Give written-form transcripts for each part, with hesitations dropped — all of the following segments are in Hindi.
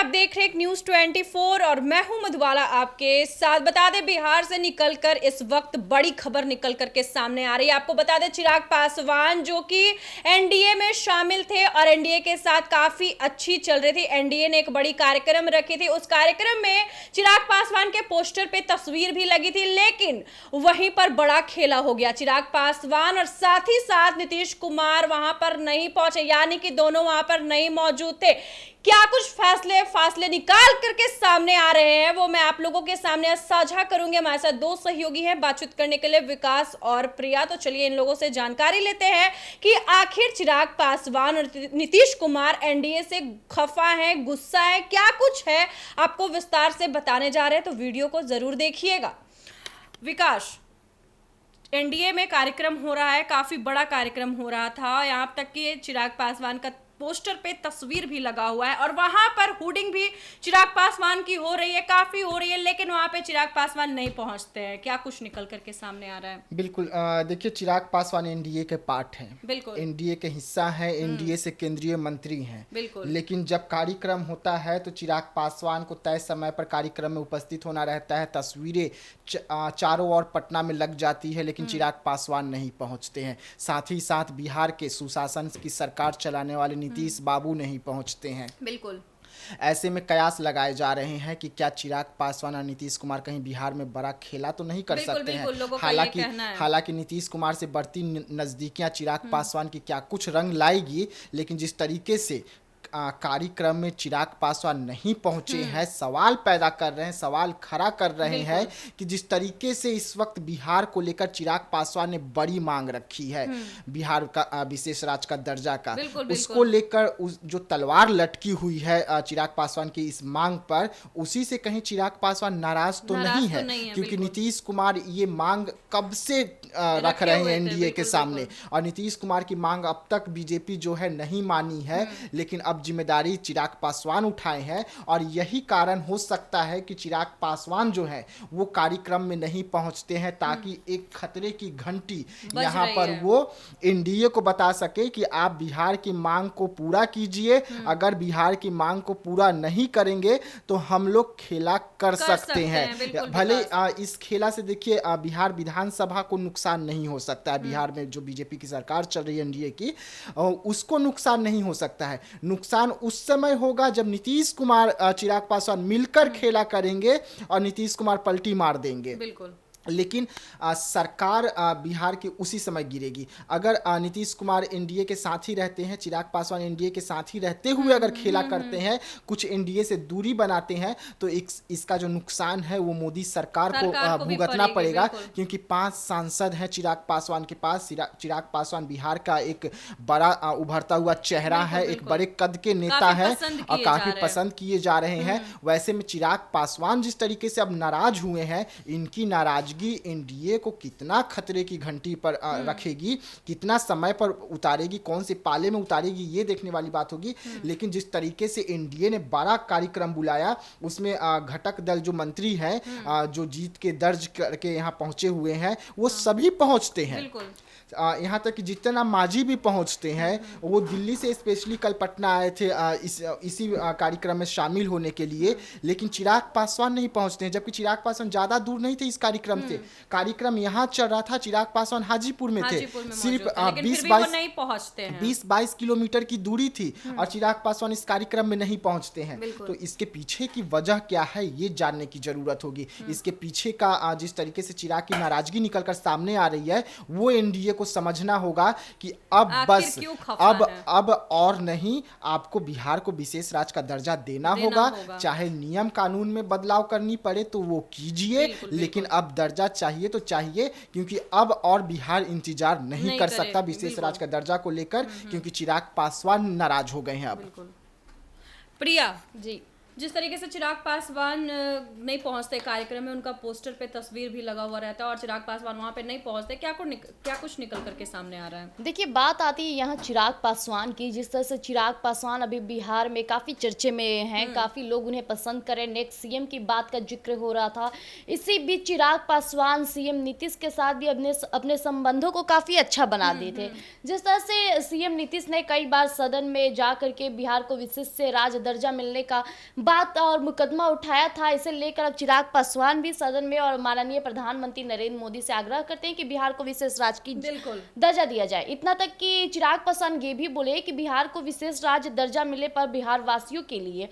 आप देख रहे हैं न्यूज़ 24 और मैं हूं मधुबाला आपके साथ। बता दें, बिहार से निकलकर इस वक्त बड़ी खबर निकल कर के सामने आ रही है। आपको बता दें, चिराग पासवान जो कि एनडीए में शामिल थे और एनडीए के साथ काफी अच्छी चल रही थी। एनडीए ने एक बड़ी कार्यक्रम रखी थी। उस कार्यक्रम में चिराग पासवान के पोस्टर पे तस्वीर भी लगी थी, लेकिन वहीं पर बड़ा खेला हो गया। चिराग पासवान और साथ ही साथ नीतीश कुमार वहां पर नहीं पहुंचे, यानी कि दोनों वहां पर नहीं मौजूद थे। क्या कुछ फासले निकाल करके सामने आ रहे हैं, वो मैं आप लोगों के सामने साझा करूंगी। हमारे साथ दो सहयोगी हैं बातचीत करने के लिए, विकास और प्रिया। तो चलिए इन लोगों से जानकारी लेते हैं कि आखिर चिराग पासवान और नीतीश कुमार एनडीए से खफा है, गुस्सा है, क्या कुछ है, आपको विस्तार से बताने जा रहे हैं, तो वीडियो को जरूर देखिएगा। विकास, एनडीए में कार्यक्रम हो रहा है, काफी बड़ा कार्यक्रम हो रहा था, यहाँ तक कि चिराग पासवान का पोस्टर पे तस्वीर भी लगा हुआ है और वहां पर होर्डिंग भी चिराग पासवान की हो रही है, काफी हो रही है, लेकिन वहां पे चिराग पासवान नहीं पहुंचते हैं। क्या कुछ निकल करके सामने आ रहा है? बिल्कुल। देखिए, चिराग पासवान एनडीए के पार्ट हैं, बिल्कुल एनडीए के हिस्सा है, एनडीए से केंद्रीय मंत्री हैं। बिल्कुल। लेकिन जब कार्यक्रम होता है तो चिराग पासवान को तय समय पर कार्यक्रम में उपस्थित होना रहता है। तस्वीरें चारों ओर पटना में लग जाती है, लेकिन चिराग पासवान नहीं पहुंचते हैं। साथ ही साथ बिहार के सुशासन की सरकार चलाने वाले नीतीश बाबू नहीं पहुंचते हैं। बिल्कुल। ऐसे में कयास लगाए जा रहे हैं कि क्या चिराग पासवान और नीतीश कुमार कहीं बिहार में बड़ा खेला तो नहीं कर सकते हैं। हालांकि नीतीश कुमार से बढ़ती नजदीकियां चिराग पासवान की क्या कुछ रंग लाएगी, लेकिन जिस तरीके से कार्यक्रम में चिराग पासवान नहीं पहुंचे हैं, सवाल पैदा कर रहे हैं, सवाल खड़ा कर रहे हैं कि जिस तरीके से इस वक्त बिहार को लेकर चिराग पासवान ने बड़ी मांग रखी है, बिहार का विशेष राज्य का दर्जा का, उसको लेकर जो तलवार लटकी हुई है चिराग पासवान की इस मांग पर, उसी से कहीं चिराग पासवान नाराज तो नहीं है, क्योंकि नीतीश कुमार ये मांग कब से रख रहे हैं एनडीए के सामने, और नीतीश कुमार की मांग अब तक बीजेपी जो है नहीं मानी है, लेकिन अब जिम्मेदारी चिराग पासवान उठाए हैं और यही कारण हो सकता है कि चिराग पासवान जो है वो कार्यक्रम में नहीं पहुंचते हैं, ताकि एक खतरे की घंटी यहां पर वो एनडीए को बता सके कि आप बिहार की मांग को पूरा कीजिए, अगर बिहार की मांग को पूरा नहीं करेंगे तो हम लोग खेला कर सकते हैं। भले इस खेला से देखिए बिहार विधानसभा को नुकसान नहीं हो सकता है, बिहार में जो बीजेपी की सरकार चल रही है एनडीए की, उसको नुकसान नहीं हो सकता है। नुकसान उस समय होगा जब नीतीश कुमार चिराग पासवान मिलकर खेला करेंगे और नीतीश कुमार पलटी मार देंगे। बिल्कुल। लेकिन सरकार बिहार की उसी समय गिरेगी। अगर नीतीश कुमार एनडीए के साथ ही रहते हैं, चिराग पासवान एनडीए के साथ ही रहते हुए अगर खेला करते हैं, कुछ एनडीए से दूरी बनाते हैं, तो इसका जो नुकसान है वो मोदी सरकार को भुगतना पड़ेगा, क्योंकि 5 सांसद हैं चिराग पासवान के पास। चिराग पासवान बिहार का एक बड़ा उभरता हुआ चेहरा है, एक बड़े कद के नेता है और काफी पसंद किए जा रहे हैं। वैसे में चिराग पासवान जिस तरीके से अब नाराज हुए हैं, इनकी नाराजगी एनडीए को कितना खतरे की घंटी पर रखेगी, कितना समय पर उतारेगी, कौन से पाले में उतारेगी, ये देखने वाली बात होगी। लेकिन जिस तरीके से एनडीए ने बड़ा कार्यक्रम बुलाया, उसमें घटक दल जो मंत्री हैं, जो जीत के दर्ज करके यहाँ पहुंचे हुए हैं, वो सभी पहुंचते हैं। यहाँ तक कि जितना मांझी भी पहुंचते हैं, वो दिल्ली से स्पेशली कल पटना आए थे इसी कार्यक्रम में शामिल होने के लिए, लेकिन चिराग पासवान नहीं पहुंचते हैं। जबकि चिराग पासवान ज्यादा दूर नहीं थे इस कार्यक्रम से, कार्यक्रम यहाँ चल रहा था, चिराग पासवान हाजीपुर में थे, सिर्फ 20-22 किलोमीटर की दूरी थी और चिराग पासवान इस कार्यक्रम में नहीं पहुंचते हैं। तो इसके पीछे की वजह क्या है, ये जानने की जरूरत होगी। इसके पीछे का जिस तरीके से चिराग की नाराजगी निकलकर सामने आ रही है, वो एनडीए को समझना होगा कि अब बस अब और नहीं, आपको बिहार को विशेष राज्य का दर्जा देना होगा। चाहे नियम कानून में बदलाव करनी पड़े तो वो कीजिए, लेकिन अब दर्जा चाहिए तो चाहिए, क्योंकि अब और बिहार इंतजार नहीं कर सकता विशेष राज्य का दर्जा को लेकर, क्योंकि चिराग पासवान नाराज हो गए हैं अब। प्रिया जी, जिस तरीके से चिराग पासवान नहीं पहुंचते कार्यक्रम में, उनका पोस्टर पे तस्वीर भी लगा हुआ रहता है और चिराग पासवान वहां पे नहीं पहुंचते, क्या कुछ निकल करके सामने आ रहा है? देखिए, बात आती है यहाँ चिराग पासवान की। जिस तरह से चिराग पासवान अभी बिहार में काफ़ी चर्चे में हैं, काफ़ी लोग उन्हें पसंद करें, नेक्स्ट सीएम की बात का जिक्र हो रहा था। इसी बीच चिराग पासवान सीएम नीतीश के साथ भी अपने संबंधों को काफ़ी अच्छा बना दिए थे। जिस तरह से सीएम नीतीश ने कई बार सदन में जा करके बिहार को विशेष राज्य दर्जा मिलने का बात और मुकदमा उठाया था, इसे लेकर अब चिराग पासवान भी सदन में और माननीय प्रधानमंत्री नरेंद्र मोदी से आग्रह करते हैं कि बिहार को विशेष राज्य की दर्जा दिया जाए। इतना तक कि चिराग पासवान ये भी बोले कि बिहार को विशेष राज्य दर्जा मिलने पर बिहार वासियों के लिए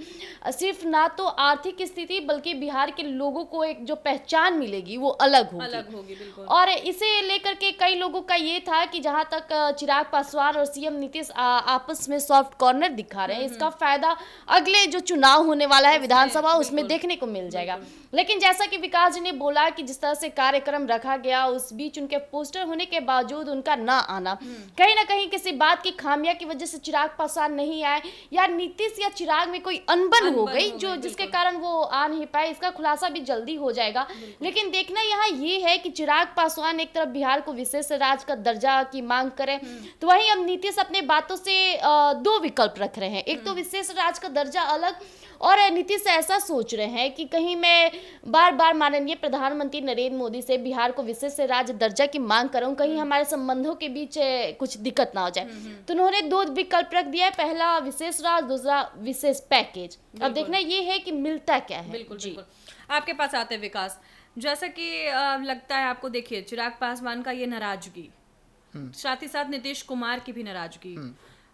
सिर्फ ना तो आर्थिक स्थिति बल्कि बिहार के लोगों को एक जो पहचान मिलेगी वो अलग होगी। बिल्कुल। और इसे लेकर के कई लोगों का ये था कि जहां तक चिराग पासवान और सीएम नीतीश आपस में सॉफ्ट कॉर्नर दिखा रहे हैं, इसका फायदा अगले जो चुनाव होने वाला है विधानसभा उसमें देखने को मिल जाएगा। लेकिन जैसा कि विकास जी ने बोला कि जिस तरह से कार्यक्रम रखा गया उस बीच उनके पोस्टर होने के बावजूद उनका ना आना कहीं ना कहीं किसी बात की खामिया की वजह से चिराग पासवान नहीं आए या नीतीश या चिराग में कोई अनबन हो गई जो जिसके कारण वो आ नहीं पाए, इसका खुलासा भी जल्दी हो जाएगा। लेकिन देखना यहाँ ये है कि चिराग पासवान एक तरफ बिहार को विशेष राज्य का दर्जा की मांग करें तो वहीं अब नीतीश अपने बातों से दो विकल्प रख रहे हैं। एक तो विशेष राज्य का दर्जा अलग और नीतीश ऐसा सोच रहे हैं कि कहीं मैं बार बार माननीय प्रधानमंत्री नरेंद्र मोदी से बिहार को विशेष राज्य दर्जा की मांग करूं, कहीं हमारे संबंधों के बीच कुछ दिक्कत ना हो जाए। तो उन्होंने दो विकल्प रख दिया है, पहला विशेष राज्य, दूसरा विशेष पैकेज। अब देखना ये है कि मिलता क्या है। बिल्कुल। आपके पास आते विकास, जैसा कि लगता है आपको, देखिए चिराग पासवान का ये नाराजगी, साथ ही साथ नीतीश कुमार की भी नाराजगी,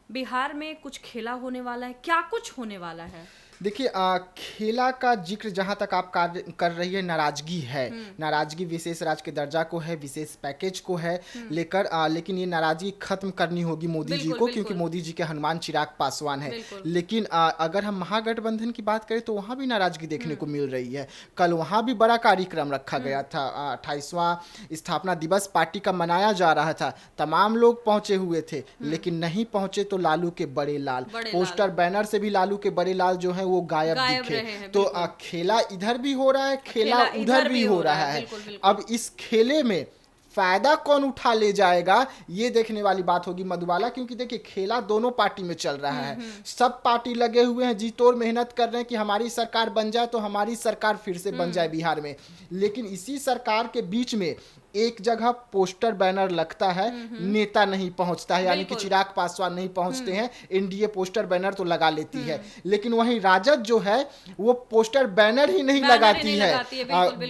बिहार में कुछ खेला होने वाला है, क्या कुछ होने वाला है? देखिए खेला का जिक्र जहाँ तक आप कर रही है, नाराजगी है, नाराजगी विशेष राज्य के दर्जा को है, विशेष पैकेज को है लेकर, लेकिन ये नाराजगी खत्म करनी होगी मोदी जी को, क्योंकि मोदी जी के हनुमान चिराग पासवान है। लेकिन अगर हम महागठबंधन की बात करें तो वहाँ भी नाराजगी देखने को मिल रही है। कल वहाँ भी बड़ा कार्यक्रम रखा गया था, 28वां स्थापना दिवस पार्टी का मनाया जा रहा था, तमाम लोग पहुंचे हुए थे, लेकिन नहीं पहुंचे तो लालू के बड़े लाल, पोस्टर बैनर से भी लालू के बड़े लाल जो है वो गायब दिखे। तो खेला इधर भी हो रहा है, खेला उधर भी हो रहा है। अब इस खेले में फायदा कौन उठा ले जाएगा ये देखने वाली बात होगी मधुबाला, क्योंकि देखिए खेला दोनों पार्टी में चल रहा है, सब पार्टी लगे हुए हैं, जी तोड़ मेहनत कर रहे हैं कि हमारी सरकार बन जाए तो हमारी सरकार फिर से बन जाए बिहार में। लेकिन इसी सरकार के बीच में एक जगह पोस्टर बैनर लगता है, नेता नहीं पहुंचता है, यानी कि चिराग पासवान नहीं पहुंचते हैं, एनडीए पोस्टर बैनर तो लगा लेती है, लेकिन वहीं राजद जो है वो पोस्टर बैनर ही नहीं लगाती है,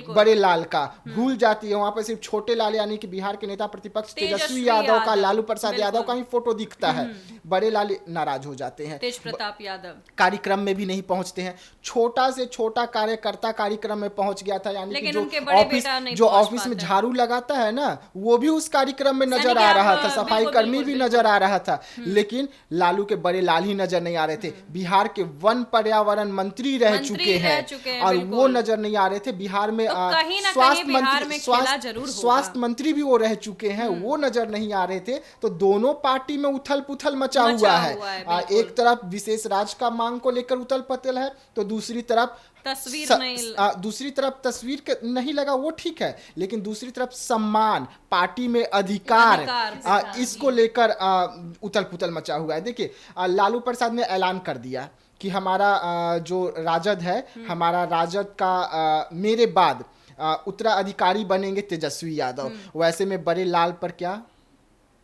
बड़े लाल का भूल जाती है, वहां पर सिर्फ छोटे लाल यानी कि बिहार के नेता प्रतिपक्ष तेजस्वी यादव का, लालू प्रसाद यादव का ही फोटो दिखता है। बड़े लाल नाराज हो जाते हैं, तेज प्रताप यादव कार्यक्रम में भी नहीं पहुंचते हैं, छोटा से छोटा कार्यकर्ता कार्यक्रम में पहुंच गया था, यानी कि जो ऑफिस में झाड़ू लगाता है ना वो भी उस कार्यक्रम में नजर आ रहा था, सफाई कर्मी भी नजर आ रहा था, लेकिन लालू के बड़े लाल ही नजर नहीं आ रहे थे। बिहार के वन पर्यावरण मंत्री रह चुके हैं और वो नजर नहीं आ रहे थे। बिहार में स्वास्थ्य मंत्री भी वो रह चुके हैं, वो नजर नहीं आ रहे थे। तो दोनों पार्टी में उथल पुथल मचा हुआ है। एक तरफ विशेष राज्य का मांग को लेकर उथल पुथल है, तो दूसरी तरफ तस्वीर नहीं लगा, वो ठीक है, लेकिन दूसरी तरफ सम्मान, पार्टी में अधिकार इसको लेकर उथल पुथल मचा हुआ है। देखिए लालू प्रसाद ने ऐलान कर दिया कि हमारा जो राजद है, हमारा राजद का मेरे बाद उत्तराधिकारी बनेंगे तेजस्वी यादव। वैसे में बड़े लाल पर क्या,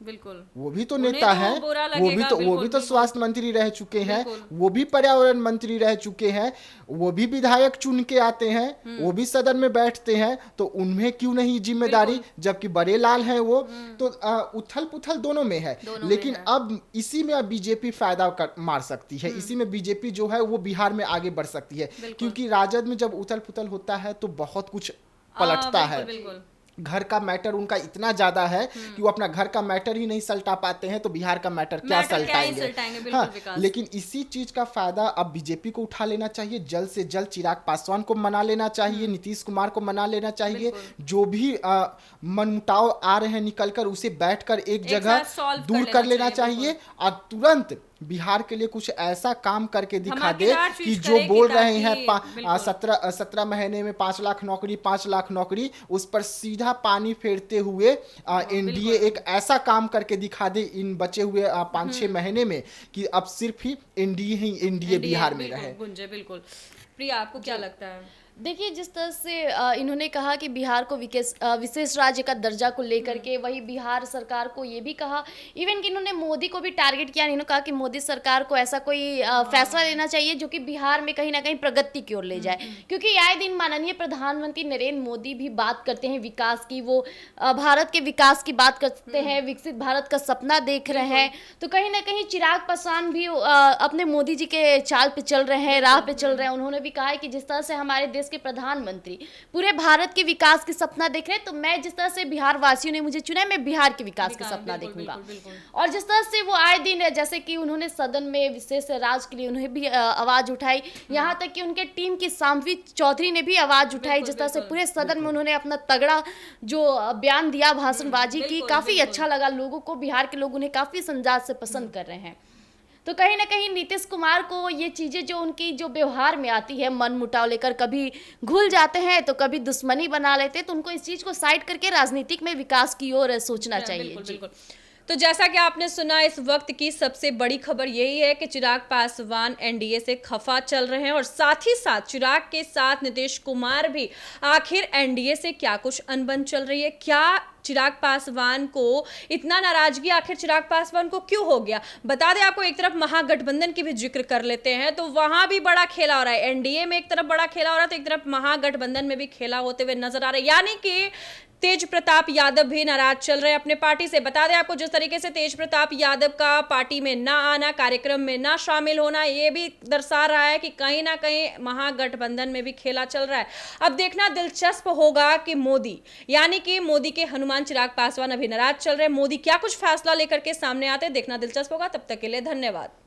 बिल्कुल वो भी तो नेता है, वो भी तो स्वास्थ्य मंत्री रह चुके हैं, वो भी पर्यावरण मंत्री रह चुके हैं, वो भी विधायक चुन के आते हैं, वो भी सदन में बैठते हैं, तो उनमें क्यों नहीं जिम्मेदारी, जबकि बड़े लाल हैं वो। तो उथल पुथल दोनों में है, लेकिन अब इसी में अब बीजेपी फायदा मार सकती है, इसी में बीजेपी जो है वो बिहार में आगे बढ़ सकती है, क्योंकि राजद में जब उथल पुथल होता है तो बहुत कुछ पलटता है। घर का मैटर उनका इतना ज्यादा है कि वो अपना घर का मैटर ही नहीं सल्टा पाते हैं, तो बिहार का मैटर क्या सल्टाएंगे। हाँ, लेकिन इसी चीज का फायदा अब बीजेपी को उठा लेना चाहिए, जल्द से जल्द चिराग पासवान को मना लेना चाहिए, नीतीश कुमार को मना लेना चाहिए, जो भी मनमुटाव आ रहे हैं निकलकर उसे बैठकर एक जगह दूर कर लेना चाहिए, और तुरंत बिहार के लिए कुछ ऐसा काम करके दिखा दे कि जो बोल रहे हैं 17 महीने में 5 लाख नौकरी, 5 लाख नौकरी, उस पर सीधा पानी फेरते हुए एनडीए एक ऐसा काम करके दिखा दे इन बचे हुए 5-6 महीने में कि अब सिर्फ ही एनडीए बिहार में रहे। बिल्कुल। प्रिया, आपको क्या लगता है? देखिए, जिस तरह से इन्होंने कहा कि बिहार को विशेष राज्य का दर्जा को लेकर के, वही बिहार सरकार को ये भी कहा, इवन कि इन्होंने मोदी को भी टारगेट किया। इन्होंने कहा कि मोदी सरकार को ऐसा कोई फैसला लेना चाहिए जो कि बिहार में कहीं ना कहीं प्रगति की ओर ले जाए, क्योंकि आए दिन माननीय प्रधानमंत्री नरेंद्र मोदी भी बात करते हैं विकास की, वो भारत के विकास की बात करते हैं, विकसित भारत का सपना देख रहे हैं। तो कहीं ना कहीं चिराग पासवान भी अपने मोदी जी के चाल पे चल रहे हैं, राह पे चल रहे हैं। उन्होंने भी कहा है कि जिस तरह से हमारे देश के प्रधानमंत्री पूरे भारत के विकास के सपना देख रहे हैं, तो मैं जिस तरह से बिहार वासियों ने मुझे चुना है, मैं बिहार के विकास के सपना देखूंगा। और जिस तरह से वो आए दिन, जैसे कि उन्होंने सदन में विशेष राज्य के लिए उन्हें भी आवाज उठाई, यहाँ तक कि उनके टीम की सामवी चौधरी ने भी आवाज उठाई। जिस तरह से पूरे सदन में उन्होंने अपना तगड़ा जो बयान दिया, भाषणबाजी की, काफी अच्छा लगा लोगों को। बिहार के लोग उन्हें काफी संजात से पसंद कर रहे हैं। तो कहीं ना कहीं नीतीश कुमार को ये चीज़ें जो उनकी जो व्यवहार में आती है, मन मुटाव लेकर कभी घुल जाते हैं तो कभी दुश्मनी बना लेते हैं, तो उनको इस चीज़ को साइड करके राजनीतिक में विकास की ओर सोचना चाहिए। बिल्कुल। तो जैसा कि आपने सुना, इस वक्त की सबसे बड़ी खबर यही है कि चिराग पासवान एनडीए से खफा चल रहे हैं और साथ ही साथ चिराग के साथ नीतीश कुमार भी। आखिर एनडीए से क्या कुछ अनबन चल रही है, क्या चिराग पासवान को इतना नाराजगी आखिर चिराग पासवान को क्यों हो गया? बता दें आपको, एक तरफ महागठबंधन की भी जिक्र कर लेते हैं, तो वहां भी बड़ा खेला हो रहा है। एनडीए में एक तरफ बड़ा खेला हो रहा है, तो एक तरफ महागठबंधन में भी खेला होते हुए नजर आ रहे हैं। यानी कि तेज प्रताप यादव भी नाराज चल रहे हैं अपने पार्टी से। बता दें आपको, जिस तरीके से तेज प्रताप यादव का पार्टी में ना आना, कार्यक्रम में ना शामिल होना, ये भी दर्शा रहा है कि कहीं ना कहीं महागठबंधन में भी खेला चल रहा है। अब देखना दिलचस्प होगा कि मोदी, यानी कि मोदी के हनुमान चिराग पासवान अभी नाराज चल रहे हैं। मोदी क्या कुछ फैसला लेकर के सामने आते हैं, देखना दिलचस्प होगा। तब तक के लिए धन्यवाद।